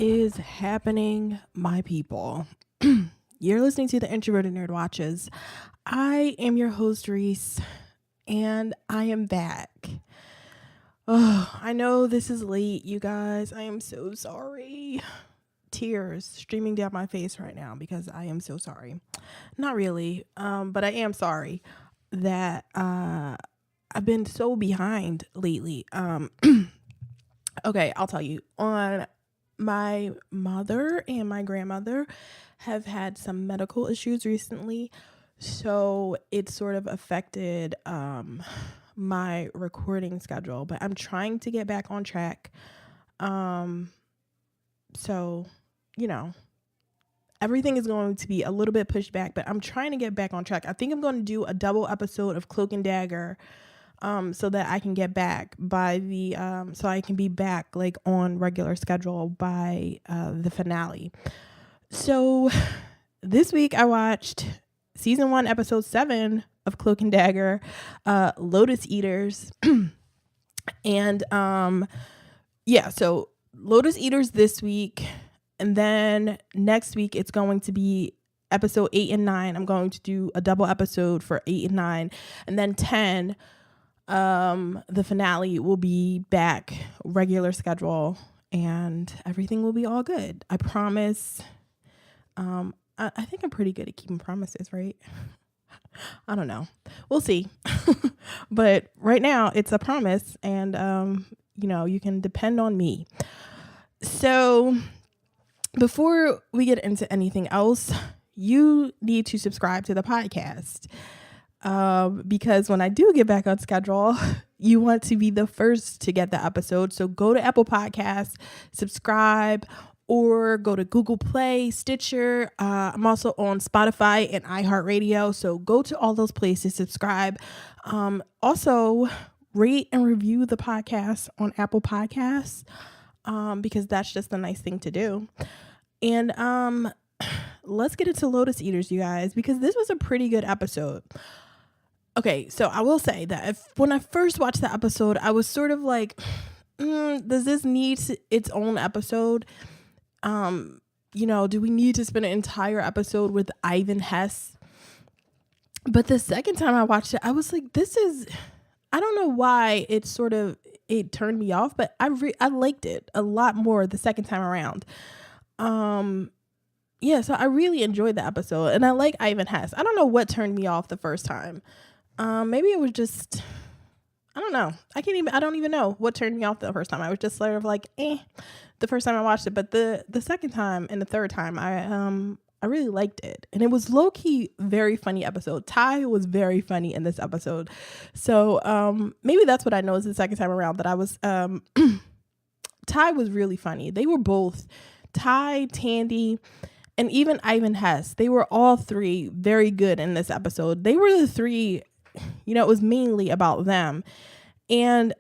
is happening, my people? You're listening to the Introverted Nerd Watches. I am your host, Reese, and I am back. Oh, I know this is late, you guys. I am so sorry. Tears streaming down my face right now because I am so sorry. Not really, but I am sorry that I've been so behind lately. Okay, I'll tell you. My mother and my grandmother have had some medical issues recently, so it sort of affected my recording schedule, but I'm trying to get back on track. So, everything is going to be a little bit pushed back, but I'm trying to get back on track. I think I'm going to do a double episode of Cloak and Dagger so that I can get back by the so I can be back like on regular schedule by the finale. So this week I watched season 1 episode 7 of Cloak and Dagger, Lotus Eaters. And so Lotus Eaters this week, and then next week it's going to be episode 8 and 9. I'm going to do a double episode for 8 and 9, and then 10 the finale will be back regular schedule and everything will be all good. I promise. I think I'm pretty good at keeping promises, right? I don't know. We'll see. But right now it's a promise, and you can depend on me. So before we get into anything else, you need to subscribe to the podcast. Because when I do get back on schedule, you want to be the first to get the episode. So go to Apple Podcasts, subscribe, or go to Google Play, Stitcher. I'm also on Spotify and iHeartRadio. So go to all those places, subscribe. Also rate and review the podcast on Apple Podcasts, because that's just a nice thing to do. And, let's get into Lotus Eaters, you guys, because this was a pretty good episode. Okay, so I will say that when I first watched the episode, I was sort of like, does this need its own episode? Do we need to spend an entire episode with Ivan Hess? But the second time I watched it, I was like, I don't know why it turned me off, but I liked it a lot more the second time around. So I really enjoyed the episode, and I like Ivan Hess. I don't know what turned me off the first time. Maybe it was just, I don't know. I don't even know what turned me off the first time. I was just sort of like, the first time I watched it, but the second time and the third time, I really liked it. And it was low-key very funny episode. Ty was very funny in this episode. So, maybe that's what I noticed the second time around, that I was, Ty was really funny. They were both, Ty, Tandy, and even Ivan Hess. They were all three very good in this episode. They were the three, it was mainly about them. And,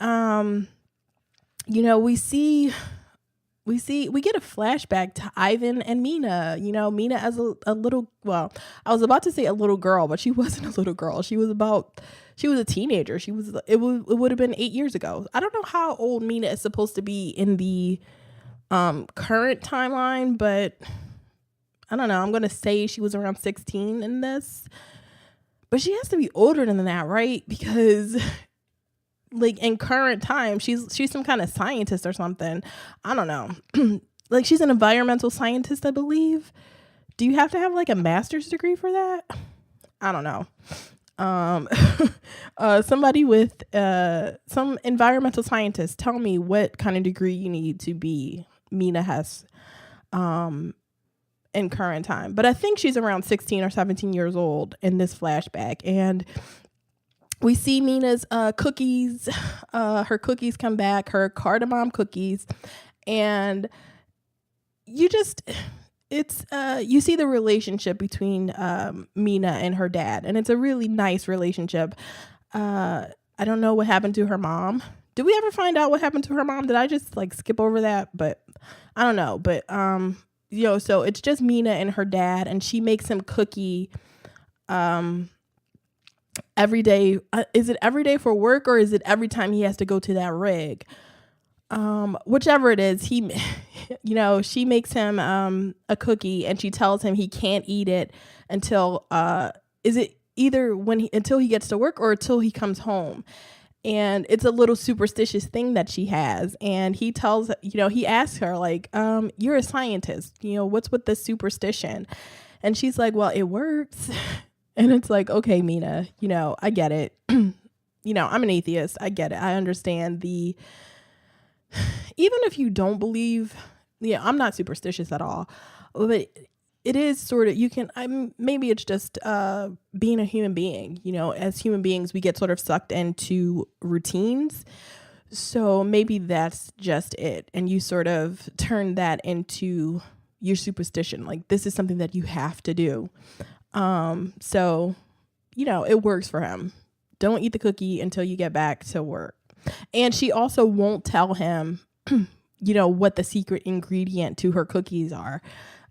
we get a flashback to Ivan and Mina, Mina as a little, well, I was about to say a little girl, but she wasn't a little girl. She was a teenager. It would have been 8 years ago. I don't know how old Mina is supposed to be in the, current timeline, but I don't know. I'm going to say she was around 16 in this, but she has to be older than that, right? Because like in current time, she's some kind of scientist or something. I don't know. Like she's an environmental scientist, I believe. Do you have to have like a master's degree for that? I don't know. Somebody with some environmental scientist, tell me what kind of degree you need to be Mina Hess in current time. But I think she's around 16 or 17 years old in this flashback, and we see Mina's cookies. Her cookies come back, her cardamom cookies, and you see the relationship between Mina and her dad, and it's a really nice relationship. I don't know what happened to her mom. Did we ever find out what happened to her mom? Did I just like skip over that? But I don't know. But so it's just Mina and her dad, and she makes him cookie every day. Is it every day for work, or is it every time he has to go to that rig? whichever it is, she makes him a cookie, and she tells him he can't eat it until is it either until he gets to work or until he comes home. And it's a little superstitious thing that she has. And he asks her, like, you're a scientist, what's with this superstition? And she's like, well, it works. And it's like, okay, Mina, I get it. I'm an atheist. I get it. I understand even if you don't believe, I'm not superstitious at all, but it is sort of, maybe it's just being a human being, as human beings, we get sort of sucked into routines. So maybe that's just it. And you sort of turn that into your superstition. Like, this is something that you have to do. So, it works for him. Don't eat the cookie until you get back to work. And she also won't tell him, what the secret ingredient to her cookies are.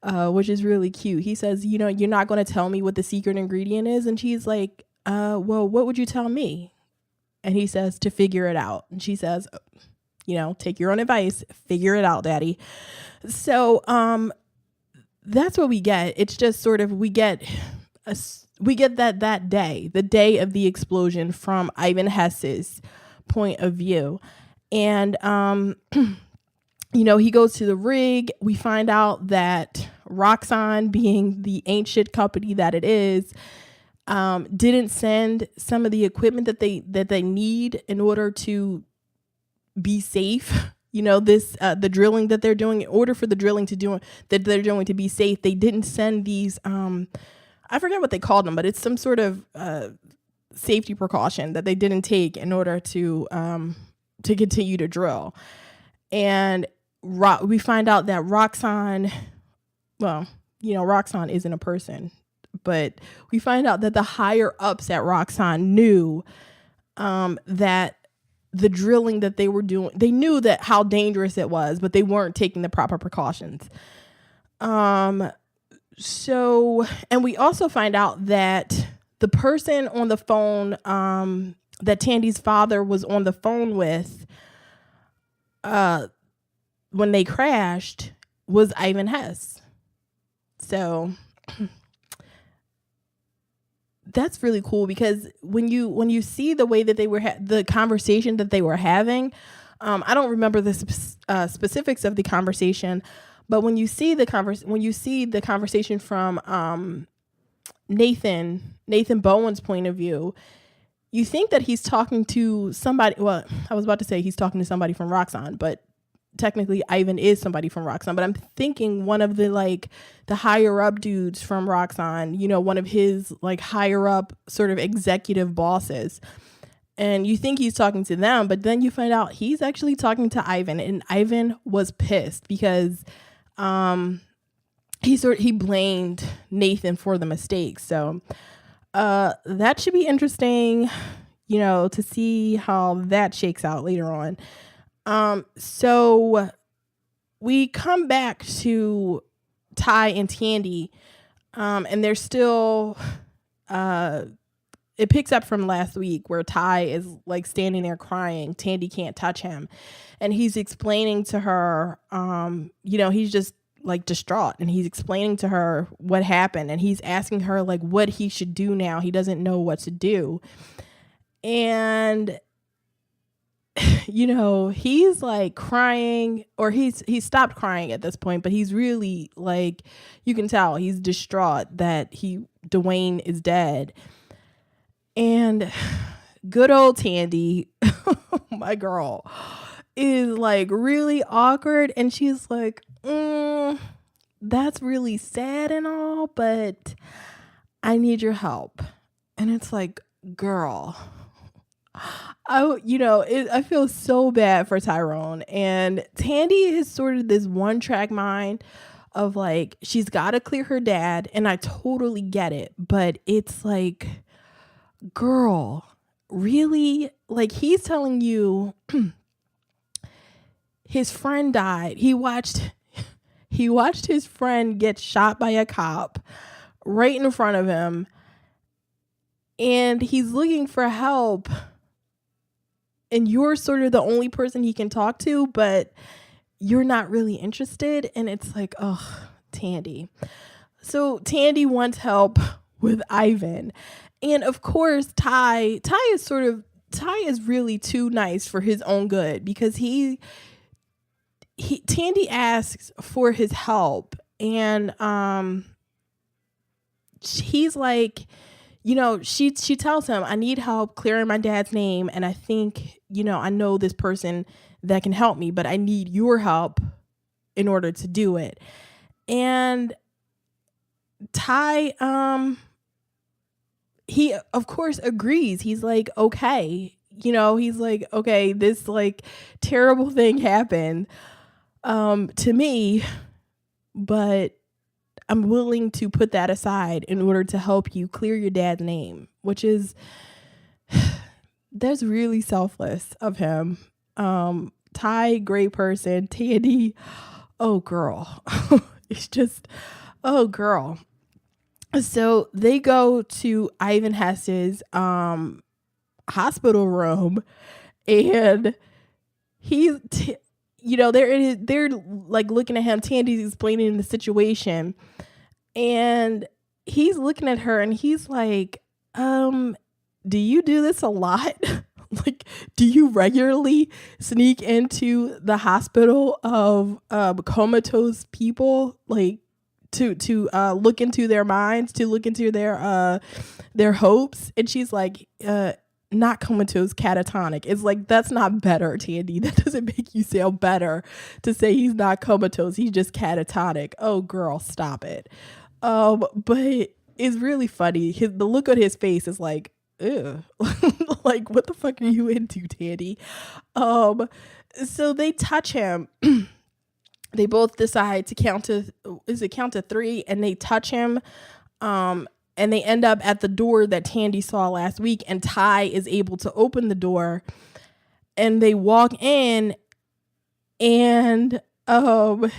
Which is really cute. He says, you're not going to tell me what the secret ingredient is. And she's like, well, what would you tell me? And he says, to figure it out. And she says, take your own advice, figure it out, daddy. So, that's what we get. It's just sort of, we get that day, the day of the explosion from Ivan Hess's point of view. And, he goes to the rig. We find out that Roxxon, being the ancient company that it is, didn't send some of the equipment that they need in order to be safe. The drilling that they're doing, in order for the drilling that they're doing to be safe, they didn't send these. I forget what they called them, but it's some sort of safety precaution that they didn't take in order to continue to drill. And we find out that Roxxon, Roxxon isn't a person, but we find out that the higher ups at Roxxon knew that the drilling that they were doing, they knew that how dangerous it was, but they weren't taking the proper precautions. And we also find out that the person on the phone, that Tandy's father was on the phone with, when they crashed, was Ivan Hess. So that's really cool, because when you see the way that they were the conversation that they were having, I don't remember the specifics of the conversation, but when you see the conversation from Nathan Bowen's point of view, you think that he's talking to somebody. Well, I was about to say he's talking to somebody from Roxxon, but technically Ivan is somebody from Roxxon. But I'm thinking one of the higher up dudes from Roxxon, one of his higher up sort of executive bosses. And you think he's talking to them, but then you find out he's actually talking to Ivan, and Ivan was pissed because he blamed Nathan for the mistake. So that should be interesting, to see how that shakes out later on. So we come back to Ty and Tandy, and they're still, it picks up from last week where Ty is standing there crying. Tandy can't touch him, and he's explaining to her, he's just distraught, and he's explaining to her what happened, and he's asking her what he should do now. He doesn't know what to do. And he's crying, or he's stopped crying at this point, but he's really you can tell he's distraught that Dwayne is dead. And good old Tandy, my girl, is really awkward, and she's that's really sad and all, but I need your help. And it's girl, I feel so bad for Tyrone. And Tandy is sort of this one track mind of she's got to clear her dad, and I totally get it, but it's girl, really? He's telling you his friend died. He watched his friend get shot by a cop right in front of him, and he's looking for help. and you're sort of the only person he can talk to, but you're not really interested. And it's like, oh, Tandy. So Tandy wants help with Ivan. And of course, Ty is really too nice for his own good, because Tandy asks for his help, and he's like, she tells him, I need help clearing my dad's name, and I think, I know this person that can help me, but I need your help in order to do it. And Ty, he of course agrees. He's like, okay, this like terrible thing happened to me, but I'm willing to put that aside in order to help you clear your dad's name, which is, that's really selfless of him. Ty, great person. Tandy, oh girl. It's just, oh girl. So they go to Ivan Hess's hospital room, and they're like looking at him. Tandy's explaining the situation, and he's looking at her, and he's like, do you do this a lot? Like, do you regularly sneak into the hospital of comatose people, like to look into their minds, to look into their hopes? And she's like, not comatose, catatonic. It's like, that's not better, Tandy. That doesn't make you sound better to say he's not comatose. He's just catatonic. Oh, girl, stop it. But it's really funny. The look on his face is like, ew. Like, what the fuck are you into, Tandy? So they touch him. They both decide to count to 3, and they touch him. And they end up at the door that Tandy saw last week, and Ty is able to open the door, and they walk in, and they're on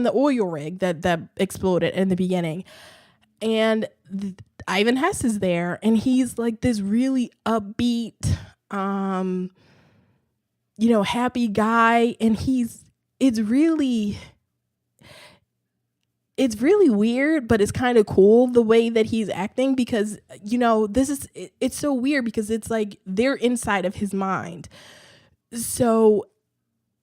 the oil rig that exploded in the beginning, and Ivan Hess is there, and he's like this really upbeat, happy guy, and it's really weird, but it's kind of cool the way that he's acting, because it's so weird, because it's like they're inside of his mind. So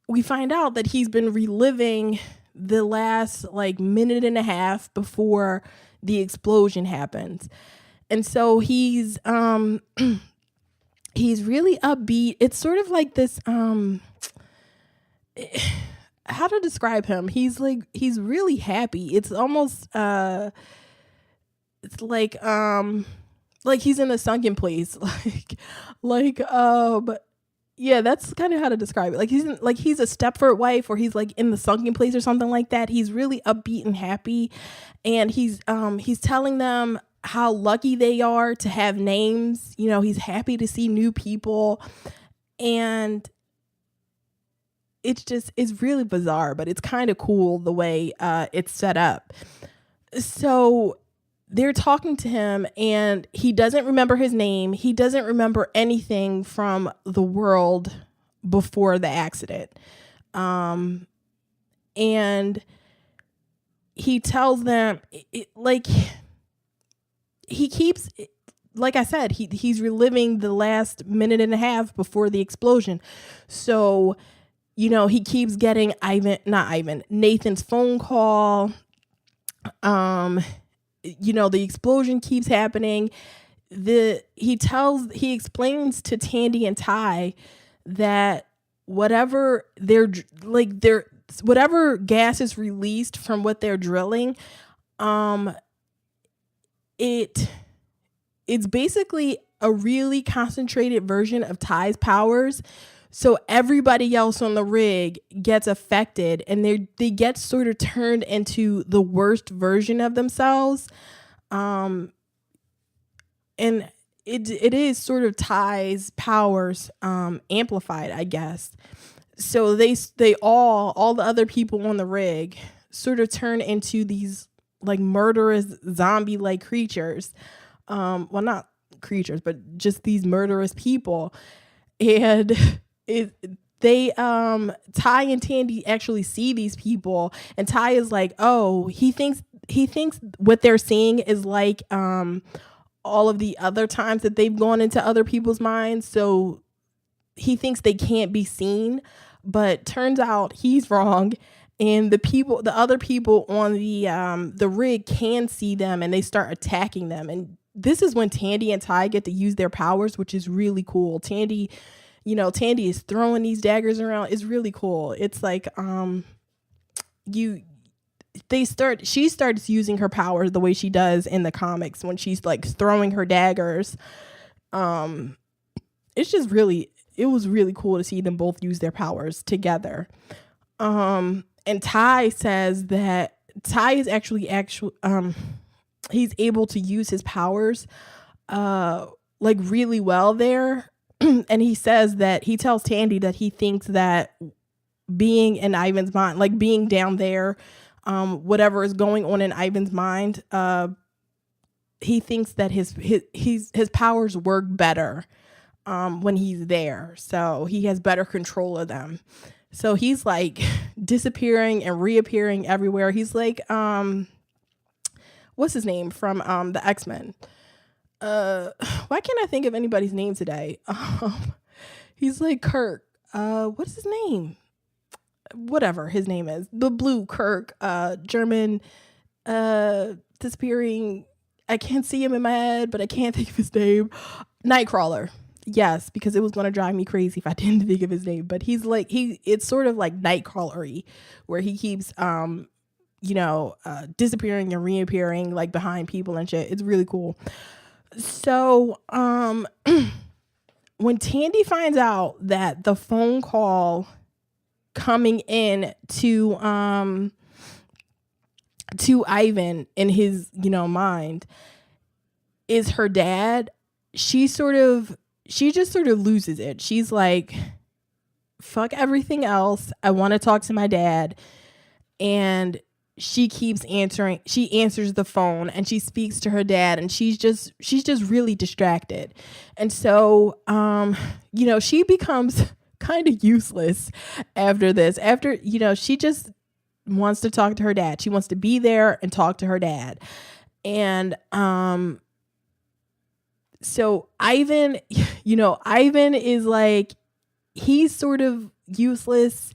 we find out that he's been reliving the last like minute and a half before the explosion happens. And so he's really upbeat. It's sort of like this, how to describe him? He's really happy. It's almost, it's like he's in a sunken place. Yeah, that's kind of how to describe it. Like he's a Stepford wife, or he's like in the sunken place or something like that. He's really upbeat and happy, and he's telling them how lucky they are to have names. He's happy to see new people, and it's really bizarre, but it's kind of cool the way it's set up. So they're talking to him, and he doesn't remember his name. He doesn't remember anything from the world before the accident. And he tells them, he keeps, like I said, he's reliving the last minute and a half before the explosion. So, he keeps getting Nathan's phone call. The explosion keeps happening. He explains to Tandy and Ty that whatever gas is released from what they're drilling, it's basically a really concentrated version of Ty's powers. So everybody else on the rig gets affected, and they get sort of turned into the worst version of themselves. And it is sort of Ty's powers amplified, I guess. So they all the other people on the rig sort of turn into these like murderous zombie-like creatures. Well, not creatures, but just these murderous people. And they Ty and Tandy actually see these people, and Ty is like, oh, he thinks what they're seeing is like all of the other times that they've gone into other people's minds, so he thinks they can't be seen, but turns out he's wrong. And the other people on the rig can see them, and they start attacking them. And this is when Tandy and Ty get to use their powers, which is really cool. Tandy is throwing these daggers around. It's really cool. It's like she starts using her powers the way she does in the comics when she's like throwing her daggers. It was really cool to see them both use their powers together. And Ty says that Ty is actually he's able to use his powers like really well there. And he says that he tells Tandy that he thinks that being in Ivan's mind, like being down there, whatever is going on in Ivan's mind, he thinks that his powers work better when he's there. So he has better control of them. So he's like disappearing and reappearing everywhere. He's like, what's his name from the X-Men? Why can't I think of anybody's name today? He's like Kirk. What's his name? Whatever his name is. The blue Kirk, German, disappearing. I can't see him in my head, but I can't think of his name. Nightcrawler. Yes, because it was going to drive me crazy if I didn't think of his name. But he's like, it's sort of like Nightcrawler-y, where he keeps, disappearing and reappearing like behind people and shit. It's really cool. So, when Tandy finds out that the phone call coming in to Ivan in his, mind is her dad, she just sort of loses it. She's like, fuck everything else. I want to talk to my dad. And she keeps answering. She answers the phone and she speaks to her dad, and she's just really distracted. And so, she becomes kind of useless after this. After, she just wants to talk to her dad. She wants to be there and talk to her dad. And, so Ivan is like, he's sort of useless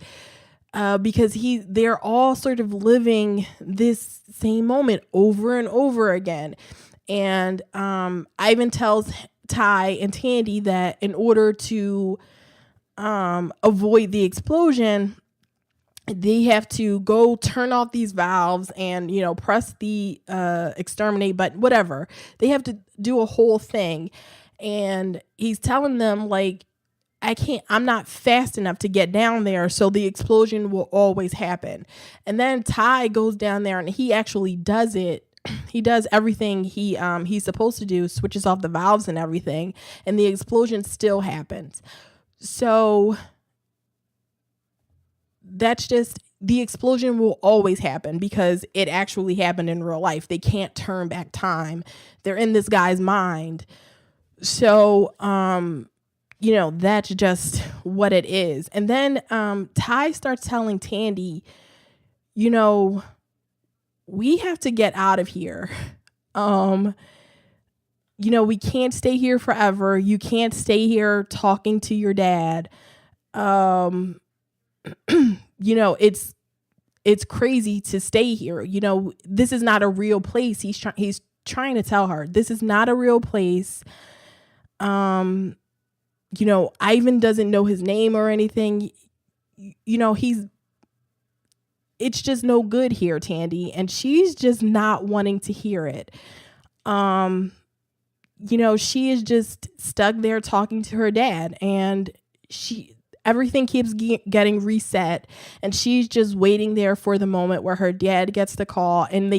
because they're all sort of living this same moment over and over again. And Ivan tells Ty and Tandy that in order to avoid the explosion, they have to go turn off these valves and, press the exterminate button, whatever. They have to do a whole thing. And he's telling them, like, I'm not fast enough to get down there, so the explosion will always happen. And then Ty goes down there and he actually does it. He does everything he's supposed to do, switches off the valves and everything, and the explosion still happens. So that's just, the explosion will always happen because it actually happened in real life. They can't turn back time. They're in this guy's mind. So, that's just what it is. And then Ty starts telling Tandy, we have to get out of here. We can't stay here forever. You can't stay here talking to your dad. It's crazy to stay here. This is not a real place. He's trying to tell her this is not a real place. Ivan doesn't know his name or anything. It's just no good here, Tandy. And she's just not wanting to hear it. She is just stuck there talking to her dad, and everything keeps getting reset, and she's just waiting there for the moment where her dad gets the call, and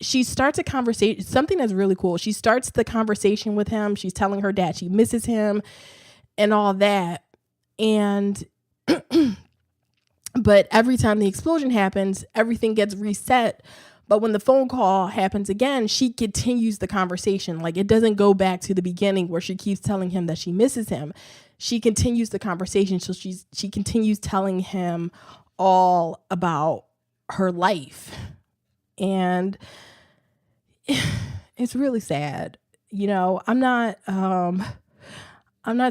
she starts a conversation, something that's really cool. She starts the conversation with him. She's telling her dad she misses him and all that. And, but every time the explosion happens, everything gets reset. But when the phone call happens again, she continues the conversation. Like, it doesn't go back to the beginning where she keeps telling him that she misses him. She continues the conversation. So she continues telling him all about her life. And it's really sad. You know, I'm not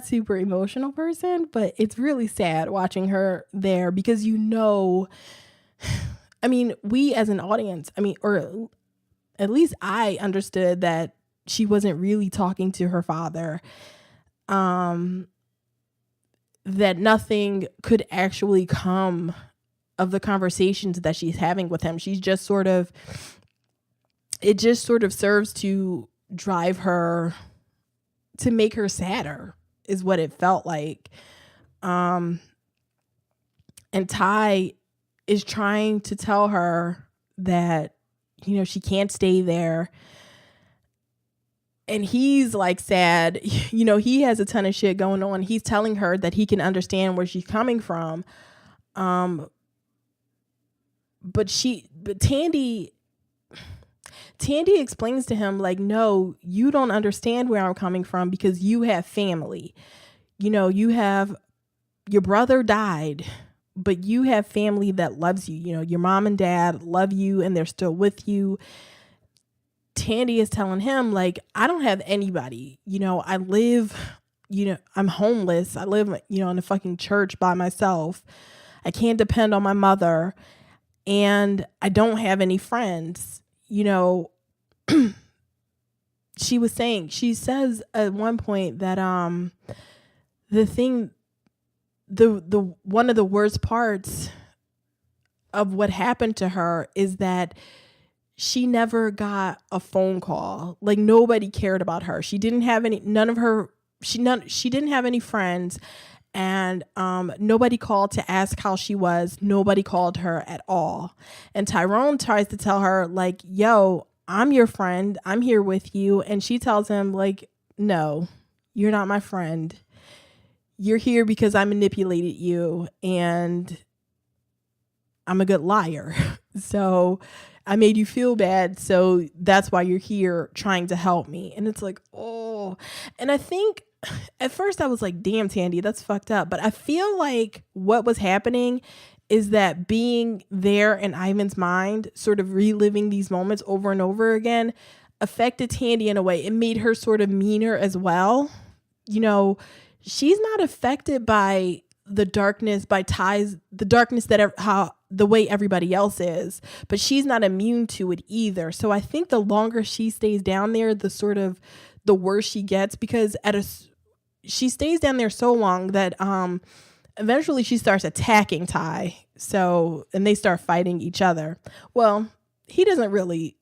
super emotional person, but it's really sad watching her there because, you know, I mean, we as an audience, I mean, or at least I understood that she wasn't really talking to her father, that nothing could actually come of the conversations that she's having with him. She's just sort of, it just sort of serves to drive her, to make her sadder, is what it felt like. And Ty is trying to tell her that, you know, she can't stay there. And he's like sad. You know, he has a ton of shit going on. He's telling her that he can understand where she's coming from. But Tandy explains to him, like, no, you don't understand where I'm coming from because you have family. You know, your brother died, but you have family that loves you. You know, your mom and dad love you and they're still with you. Tandy is telling him, like, I don't have anybody. You know, I live, you know, I'm homeless. I live, you know, in a fucking church by myself. I can't depend on my mother. And I don't have any friends. You know, she says at one point that the one of the worst parts of what happened to her is that she never got a phone call. Like, nobody cared about her. She didn't have any, she didn't have any friends, and nobody called to ask how she was. Nobody called her at all. And Tyrone tries to tell her, like, yo, I'm your friend. I'm here with you. And she tells him, like, no, you're not my friend. You're here because I manipulated you and I'm a good liar. So I made you feel bad. So that's why you're here trying to help me. And it's like, oh. And I think at first I was like, damn, Tandy, that's fucked up. But I feel like what was happening is that being there in Ivan's mind, sort of reliving these moments over and over again, affected Tandy in a way. It made her sort of meaner as well. You know, she's not affected by the darkness, the darkness that the way everybody else is, but she's not immune to it either. So I think the longer she stays down there, the worse she gets, because she stays down there so long that eventually she starts attacking Ty. So, and they start fighting each other. Well, he doesn't really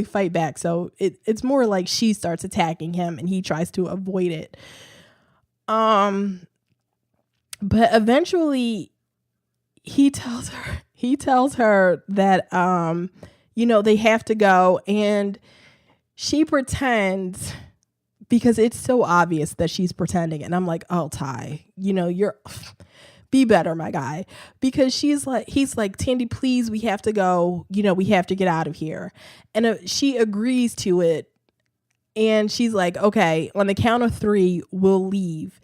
fight back. So it's more like she starts attacking him and he tries to avoid it. But eventually he tells her that, you know, they have to go, and she pretends, because it's so obvious that she's pretending. And I'm like, oh, Ty, you know, be better, my guy. Because he's like, Tandy, please, we have to go. You know, we have to get out of here. And she agrees to it. And she's like, okay, on the count of 3, we'll leave.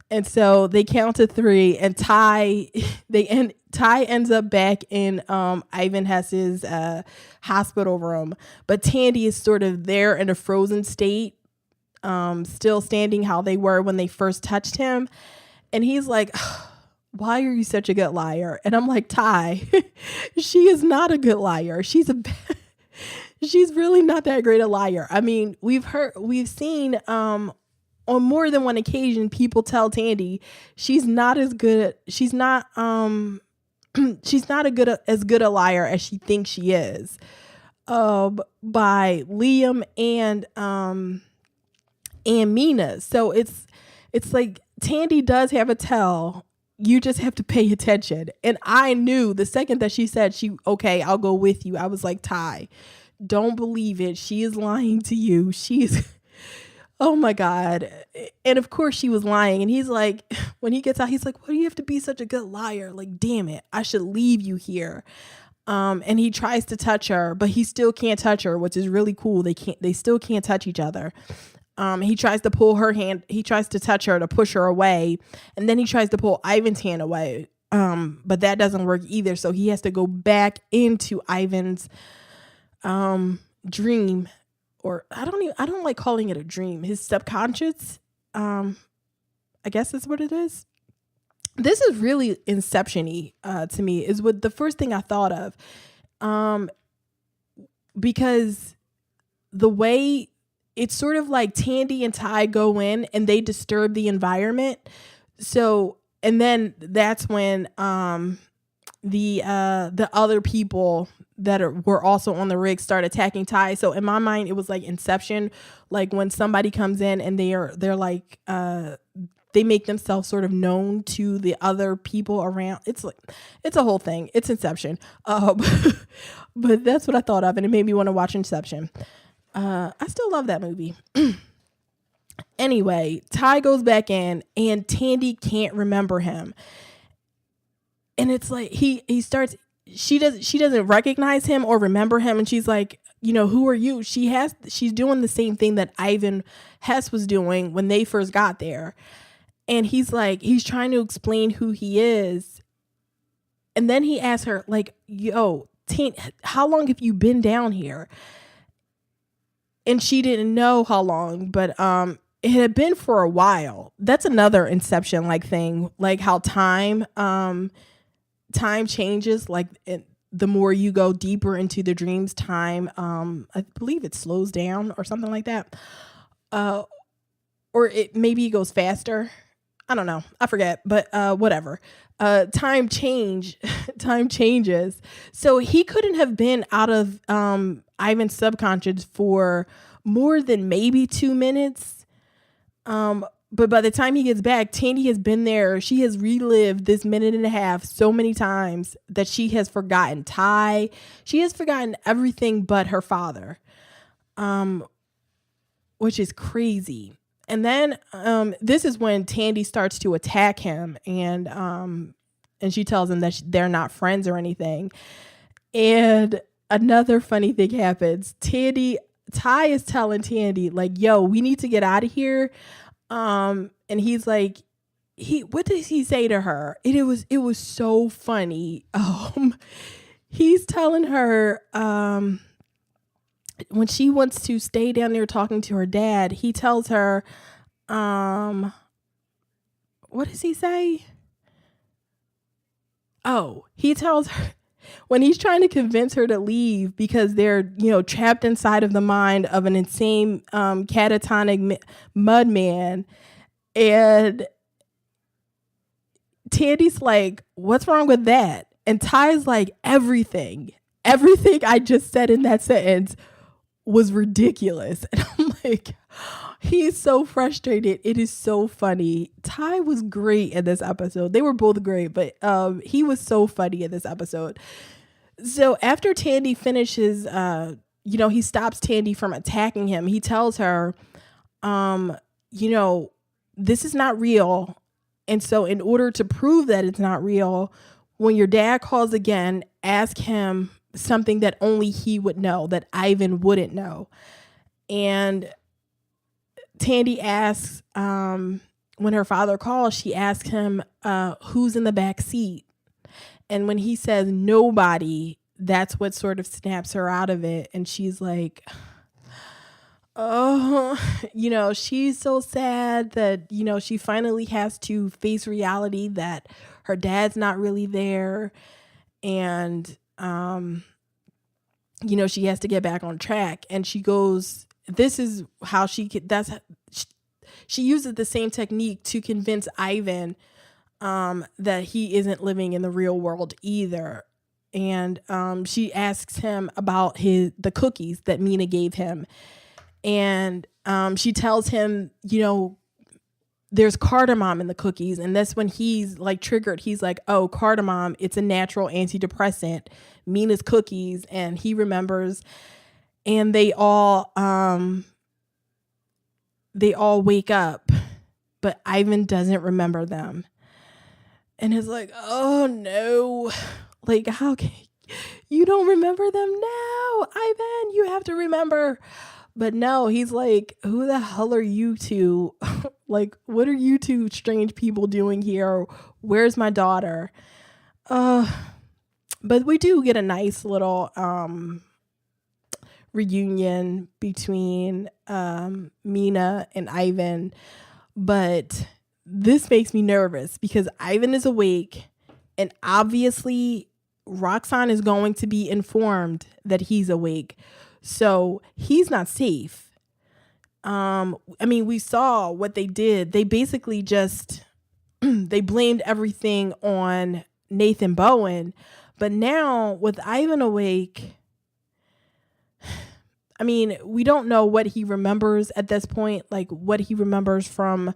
And so they count to 3, and Ty ends up back in Ivan Hess's hospital room. But Tandy is sort of there in a frozen state, still standing how they were when they first touched him. And he's like, why are you such a good liar? And I'm like, Ty, she is not a good liar. She's really not that great a liar. I mean, we've seen on more than one occasion people tell Tandy she's not as good. She's not as good a liar as she thinks she is. By Liam and Mina. So it's like Tandy does have a tell. You just have to pay attention. And I knew the second that she said okay, I'll go with you, I was like, Ty, don't believe it. She is lying to you. Oh my God. And of course she was lying. And he's like, when he gets out, he's like, why do you have to be such a good liar? Like, damn it, I should leave you here. And he tries to touch her, but he still can't touch her, which is really cool. They still can't touch each other. He tries to pull her hand. He tries to touch her to push her away. And then he tries to pull Ivan's hand away. But that doesn't work either. So he has to go back into Ivan's dream, or I don't like calling it a dream. His subconscious. I guess that's what it is. This is really Inception-y to me, is what the first thing I thought of. Because the way it's sort of like Tandy and Ty go in and they disturb the environment. So, and then that's when the other people that were also on the rig start attacking Ty. So in my mind, it was like Inception, like when somebody comes in and they're like they make themselves sort of known to the other people around. It's a whole thing. It's Inception. But that's what I thought of, and it made me want to watch Inception. I still love that movie. Anyway, Ty goes back in and Tandy can't remember him. And it's like she doesn't recognize him or remember him, and she's like, who are you? She's doing the same thing that Ivan Hess was doing when they first got there. And he's trying to explain who he is. And then he asks her, like, yo, how long have you been down here? And she didn't know how long, but it had been for a while. That's another Inception like thing, like how time changes, like the more you go deeper into the dreams, time I believe it slows down or something like that. Or maybe it goes faster. I don't know. I forget, but whatever. Time changes. So he couldn't have been out of Ivan's subconscious for more than maybe 2 minutes. But by the time he gets back, Tandy has been there. She has relived this minute and a half so many times that she has forgotten Ty. She has forgotten everything but her father, which is crazy. And then this is when Tandy starts to attack him, and she tells him that they're not friends or anything. And another funny thing happens. Ty is telling Tandy, like, yo, we need to get out of here. And he's like, what does he say to her? It was so funny. He's telling her, when she wants to stay down there talking to her dad, he tells her, what does he say? Oh, he tells her when he's trying to convince her to leave because they're, trapped inside of the mind of an insane, catatonic mud man. And Tandy's like, what's wrong with that? And Ty's like, everything I just said in that sentence was ridiculous. And I'm like, he's so frustrated. It is so funny. Ty was great in this episode. They were both great, but he was so funny in this episode. So after Tandy finishes, he stops Tandy from attacking him. He tells her, this is not real. And so in order to prove that it's not real, when your dad calls again, ask him something that only he would know, that Ivan wouldn't know. And Tandy asks, when her father calls, she asks him, who's in the back seat? And when he says nobody, that's what sort of snaps her out of it. And she's like, oh, she's so sad that, she finally has to face reality that her dad's not really there. And, she has to get back on track. And she goes, this is how she uses the same technique to convince Ivan that he isn't living in the real world either. And she asks him about the cookies that Mina gave him. And she tells him, there's cardamom in the cookies. And that's when he's like triggered. He's like, oh, cardamom, it's a natural antidepressant. Mina's cookies. And he remembers. And they all wake up, but Ivan doesn't remember them. And it's like, oh no, like, how can You don't remember them? No, Ivan, you have to remember. But no, he's like, who the hell are you two? Like, what are you two strange people doing here? Where's my daughter? Uh, but we do get a nice little reunion between Mina and Ivan. But this makes me nervous because Ivan is awake and obviously Roxanne is going to be informed that he's awake. So he's not safe. I mean, we saw what they did. They basically just they blamed everything on Nathan Bowen. But now with Ivan awake, I mean, we don't know what he remembers at this point, like what he remembers from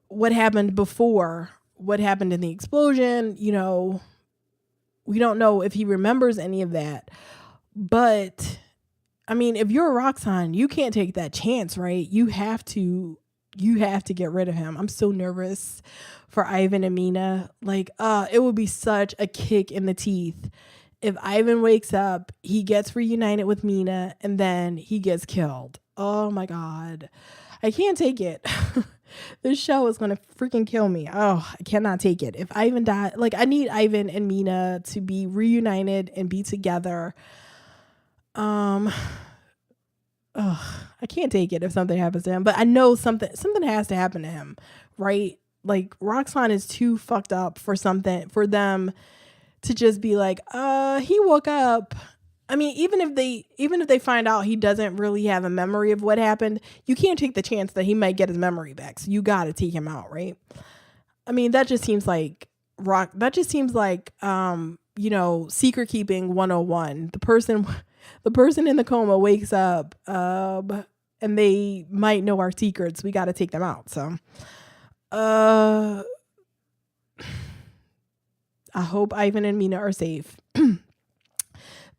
what happened before, what happened in the explosion, you know, we don't know if he remembers any of that. But I mean, if you're a Roxanne, you can't take that chance, right? You have to get rid of him. I'm so nervous for Ivan and Mina. Like, it would be such a kick in the teeth if Ivan wakes up, he gets reunited with Mina, and then he gets killed. Oh my God. I can't take it. This show is going to freaking kill me. Oh, I cannot take it. If Ivan died, like, I need Ivan and Mina to be reunited and be together. I can't take it if something happens to him, but I know something has to happen to him, right? Like, Roxanne is too fucked up for them to just be like, he woke up. I mean, even if they find out he doesn't really have a memory of what happened, you can't take the chance that he might get his memory back. So you got to take him out, right? I mean, that just seems like you know, secret keeping 101. The person in the coma wakes up, and they might know our secrets. We got to take them out. So, I hope Ivan and Mina are safe.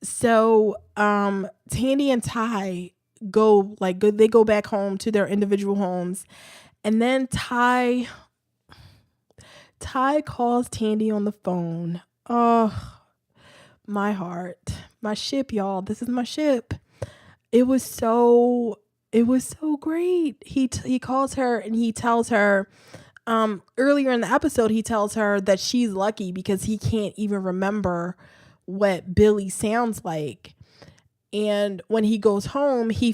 So, Tandy and Ty they go back home to their individual homes, and then Ty calls Tandy on the phone. Oh, my heart, my ship, y'all. This is my ship. It was so great. He calls her and he tells her, earlier in the episode, he tells her that she's lucky because he can't even remember what Billy sounds like. And when he goes home, he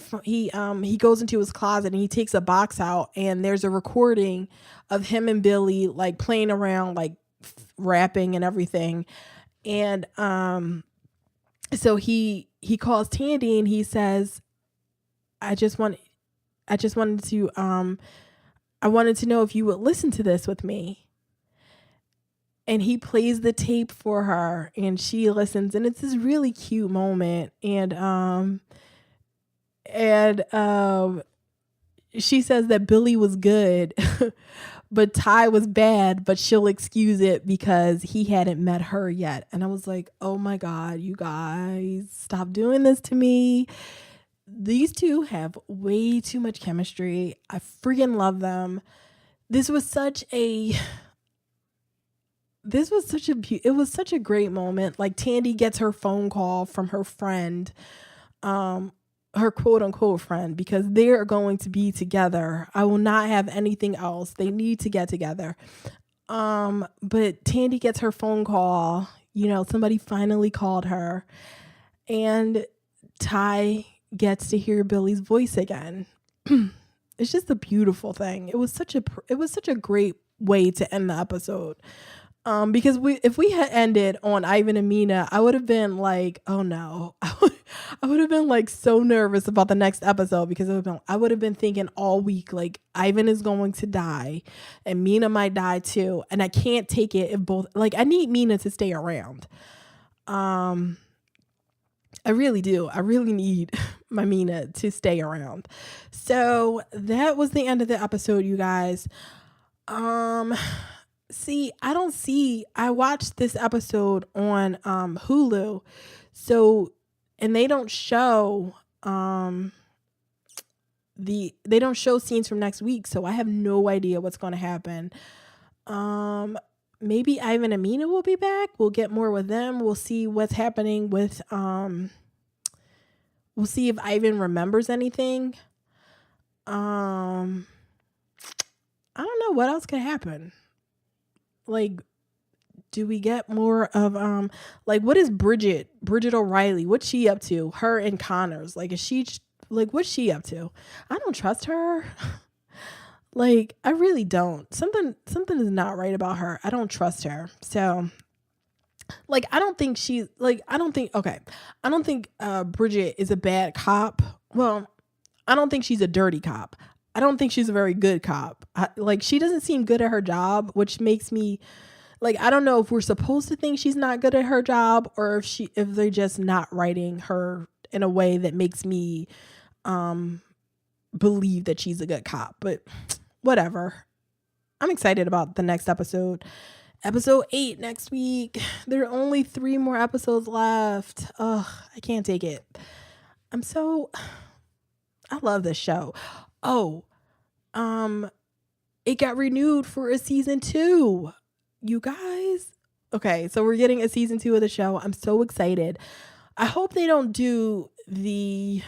goes into his closet and he takes a box out, and there's a recording of him and Billy like playing around, like rapping and everything. And so he calls Tandy and he says, I wanted to know if you would listen to this with me. And he plays the tape for her and she listens, and it's this really cute moment. And she says that Billy was good, but Ty was bad, but she'll excuse it because he hadn't met her yet. And I was like, oh my God, you guys, stop doing this to me. These two have way too much chemistry. I freaking love them. It was such a great moment. Like, Tandy gets her phone call from her friend, her quote unquote friend, because they're going to be together. I will not have anything else. They need to get together. But Tandy gets her phone call, you know, somebody finally called her, and Ty gets to hear Billy's voice again. It's just a beautiful thing. It was such a great way to end the episode. Because if we had ended on Ivan and Mina, I would have been like, oh no. I would have been like so nervous about the next episode, because I would have been thinking all week, like, Ivan is going to die and Mina might die too. And I can't take it if both, like, I need Mina to stay around. I really do. I really need my Mina to stay around. So that was the end of the episode, you guys. I watched this episode on Hulu. So, and they don't show scenes from next week, so I have no idea what's going to happen. maybe Ivan and Mina will be back. We'll get more with them. We'll see what's happening with we'll see if Ivan remembers anything. I don't know what else could happen. Like, do we get more of like, what is Bridget O'Reilly? What's she up to? Her and Connors. Like, is she like, what's she up to? I don't trust her. Like, I really don't. Something is not right about her. I don't trust her. So, like, I don't think Bridget is a bad cop. Well, I don't think she's a dirty cop. I don't think she's a very good cop. Like, she doesn't seem good at her job, which makes me, like, I don't know if we're supposed to think she's not good at her job, or if they're just not writing her in a way that makes me believe that she's a good cop. But whatever. I'm excited about the next episode. Episode 8 next week. There are only 3 more episodes left. Ugh, I can't take it. I love this show. Oh, it got renewed for a season 2. You guys. Okay, so we're getting a season 2 of the show. I'm so excited. I hope they don't do the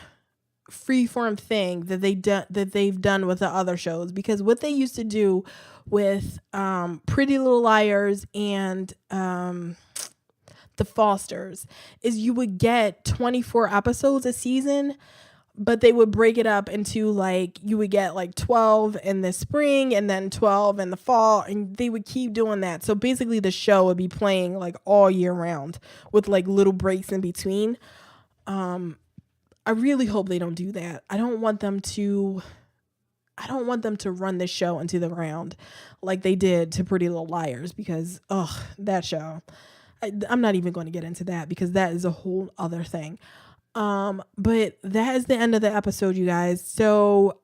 freeform thing that they've done with the other shows, because what they used to do with Pretty Little Liars and The Fosters is you would get 24 episodes a season, but they would break it up into, like, you would get like 12 in the spring and then 12 in the fall, and they would keep doing that. So basically the show would be playing like all year round with like little breaks in between. I really hope they don't do that. I don't want them to run this show into the ground like they did to Pretty Little Liars, because that show, I'm not even going to get into that because that is a whole other thing. But that is the end of the episode, you guys. So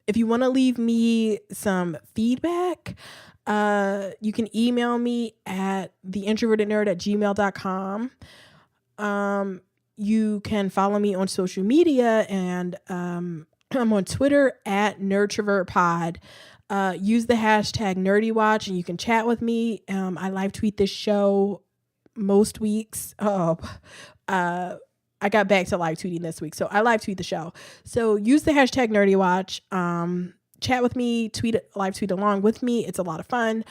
if you want to leave me some feedback, you can email me at theintrovertednerd@gmail.com. You can follow me on social media, and I'm on Twitter at NerdTravertPod. Use the hashtag NerdyWatch, and you can chat with me. I live tweet this show most weeks. I got back to live tweeting this week, so I live tweet the show. So use the hashtag NerdyWatch. Chat with me, live tweet along with me. It's a lot of fun.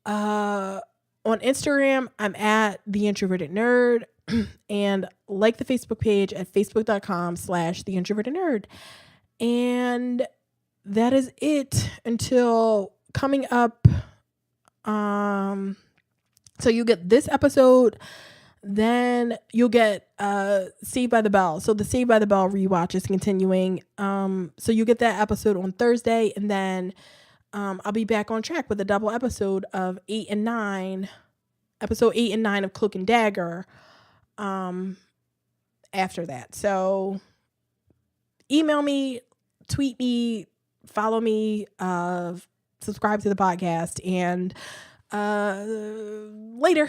On Instagram, I'm at The Introverted Nerd, and like the Facebook page at facebook.com/theintrovertednerd. And that is it until coming up. So you get this episode, then you'll get Saved by the Bell. So the Saved by the Bell rewatch is continuing. So you get that episode on Thursday, and then I'll be back on track with a double episode of 8 and 9. Episode 8 and 9 of Cloak and Dagger after that. So email me, tweet me, follow me, subscribe to the podcast, and later.